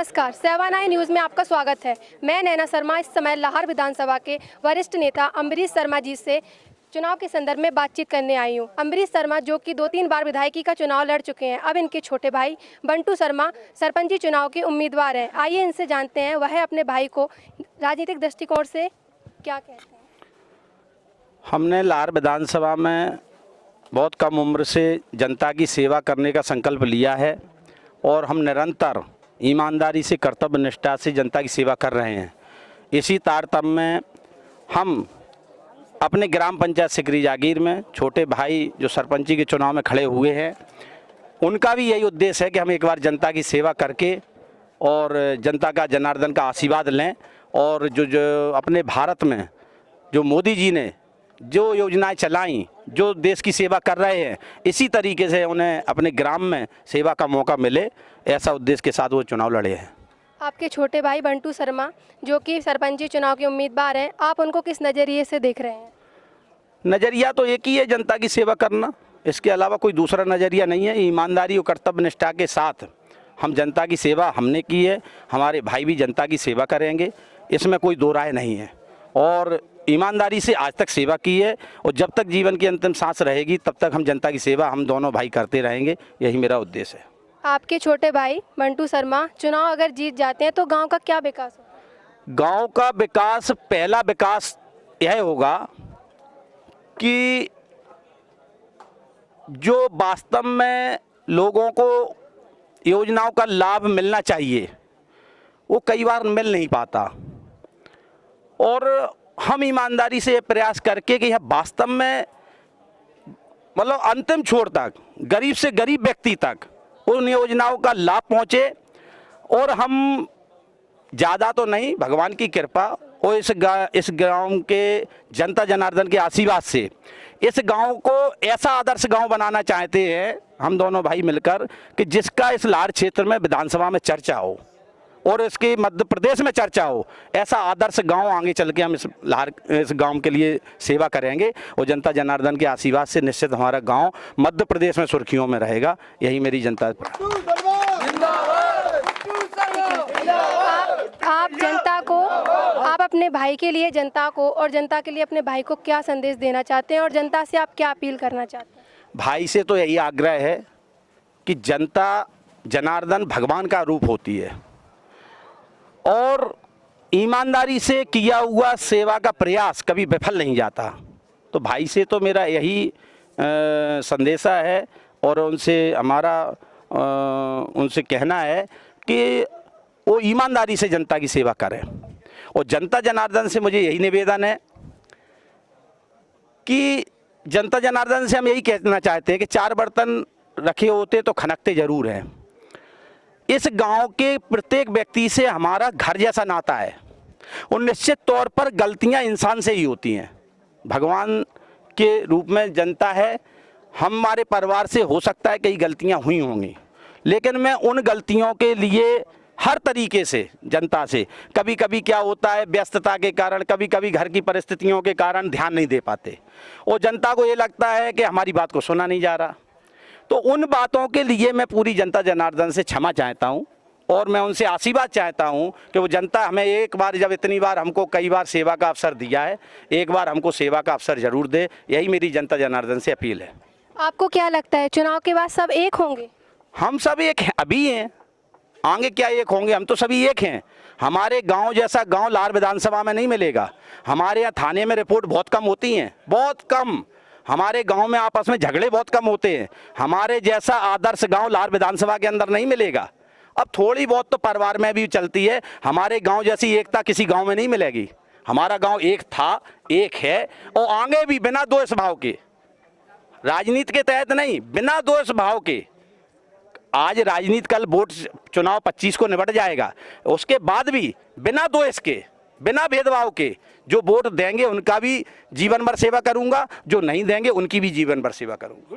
नमस्कार, 7i news में आपका स्वागत है। मैं नैना शर्मा इस समय लाहौर विधानसभा के वरिष्ठ नेता अम्बरीश शर्मा जी से चुनाव के संदर्भ में बातचीत करने आई हूँ। अम्बरीश शर्मा जो कि 2-3 बार विधायकी का चुनाव लड़ चुके हैं, अब इनके छोटे भाई बंटू शर्मा सरपंची चुनाव के उम्मीदवार हैं। आइए इनसे जानते हैं वह अपने भाई को राजनीतिक दृष्टिकोण से क्या कहते हैं। हमने लाहौर विधानसभा में बहुत कम उम्र से जनता की सेवा करने का संकल्प लिया है और हम निरंतर ईमानदारी से कर्तव्य निष्ठा से जनता की सेवा कर रहे हैं। इसी तारतम्य में हम अपने ग्राम पंचायत सिकरी जागीर में छोटे भाई जो सरपंची के चुनाव में खड़े हुए हैं, उनका भी यही उद्देश्य है कि हम एक बार जनता की सेवा करके और जनता का जनार्दन का आशीर्वाद लें और जो अपने भारत में जो मोदी जी ने जो योजनाएं चलाई, जो देश की सेवा कर रहे हैं, इसी तरीके से उन्हें अपने ग्राम में सेवा का मौका मिले, ऐसा उद्देश्य के साथ वो चुनाव लड़े हैं। आपके छोटे भाई बंटू शर्मा जो कि सरपंची चुनाव के उम्मीदवार हैं, आप उनको किस नज़रिए से देख रहे हैं? नज़रिया तो एक ही है, जनता की सेवा करना। इसके अलावा कोई दूसरा नज़रिया नहीं है। ईमानदारी और कर्तव्य निष्ठा के साथ हम जनता की सेवा हमने की है, हमारे भाई भी जनता की सेवा करेंगे, इसमें कोई दो राय नहीं है। और ईमानदारी से आज तक सेवा की है और जब तक जीवन की अंतिम सांस रहेगी तब तक हम जनता की सेवा हम दोनों भाई करते रहेंगे, यही मेरा उद्देश्य है। आपके छोटे भाई बंटू शर्मा चुनाव अगर जीत जाते हैं तो गांव का क्या विकास होगा? गांव का विकास, पहला विकास यह होगा कि जो वास्तव में लोगों को योजनाओं का लाभ मिलना चाहिए वो कई बार मिल नहीं पाता, और हम ईमानदारी से प्रयास करके कि यह वास्तव में मतलब अंतिम छोर तक, गरीब से गरीब व्यक्ति तक उन योजनाओं का लाभ पहुँचे। और हम ज़्यादा तो नहीं, भगवान की कृपा और इस गांव के जनता जनार्दन के आशीर्वाद से इस गांव को ऐसा आदर्श गांव बनाना चाहते हैं हम दोनों भाई मिलकर कि जिसका इस लाहौर क्षेत्र में विधानसभा में चर्चा हो और इसके मध्य प्रदेश में चर्चा हो। ऐसा आदर्श गांव आगे चल के हम इस गांव के लिए सेवा करेंगे और जनता जनार्दन के आशीर्वाद से निश्चित हमारा गांव मध्य प्रदेश में सुर्खियों में रहेगा, यही मेरी जनता। आप जनता को, आप अपने भाई के लिए जनता को और जनता के लिए अपने भाई को क्या संदेश देना चाहते हैं और जनता से आप क्या अपील करना चाहते हैं? भाई से तो यही आग्रह है कि जनता जनार्दन भगवान का रूप होती है और ईमानदारी से किया हुआ सेवा का प्रयास कभी विफल नहीं जाता। तो भाई से तो मेरा यही संदेशा है और उनसे कहना है कि वो ईमानदारी से जनता की सेवा करें। और जनता जनार्दन से मुझे यही निवेदन है कि जनता जनार्दन से हम यही कहना चाहते हैं कि 4 बर्तन रखे होते तो खनकते ज़रूर हैं। इस गांव के प्रत्येक व्यक्ति से हमारा घर जैसा नाता है और निश्चित तौर पर गलतियां इंसान से ही होती हैं। भगवान के रूप में जनता है, हमारे परिवार से हो सकता है कई गलतियां हुई होंगी, लेकिन मैं उन गलतियों के लिए हर तरीके से जनता से, कभी कभी क्या होता है व्यस्तता के कारण, कभी कभी घर की परिस्थितियों के कारण ध्यान नहीं दे पाते और जनता को ये लगता है कि हमारी बात को सुना नहीं जा रहा। तो उन बातों के लिए मैं पूरी जनता जनार्दन से क्षमा चाहता हूं और मैं उनसे आशीर्वाद चाहता हूं कि वो जनता हमें एक बार, जब इतनी बार हमको कई बार सेवा का अवसर दिया है, एक बार हमको सेवा का अवसर जरूर दे, यही मेरी जनता जनार्दन से अपील है। आपको क्या लगता है चुनाव के बाद सब एक होंगे? हम सब एक हैं, अभी हैं, आगे क्या एक होंगे? हम तो सभी एक हैं। हमारे गांव जैसा गांव लाहौर विधानसभा में नहीं मिलेगा। हमारे यहाँ थाने में रिपोर्ट बहुत कम होती हैं, बहुत कम। हमारे गांव में आपस में झगड़े बहुत कम होते हैं। हमारे जैसा आदर्श गांव लाहौर विधानसभा के अंदर नहीं मिलेगा। अब थोड़ी बहुत तो परिवार में भी चलती है, हमारे गांव जैसी एकता किसी गांव में नहीं मिलेगी। हमारा गांव एक था, एक है और आगे भी बिना द्वेष भाव के, राजनीति के तहत नहीं, बिना द्वेष भाव के। आज राजनीति, कल वोट चुनाव 25 को निपट जाएगा, उसके बाद भी बिना द्वेष के, बिना भेदभाव के जो वोट देंगे उनका भी जीवन भर सेवा करूंगा, जो नहीं देंगे उनकी भी जीवन भर सेवा करूंगा।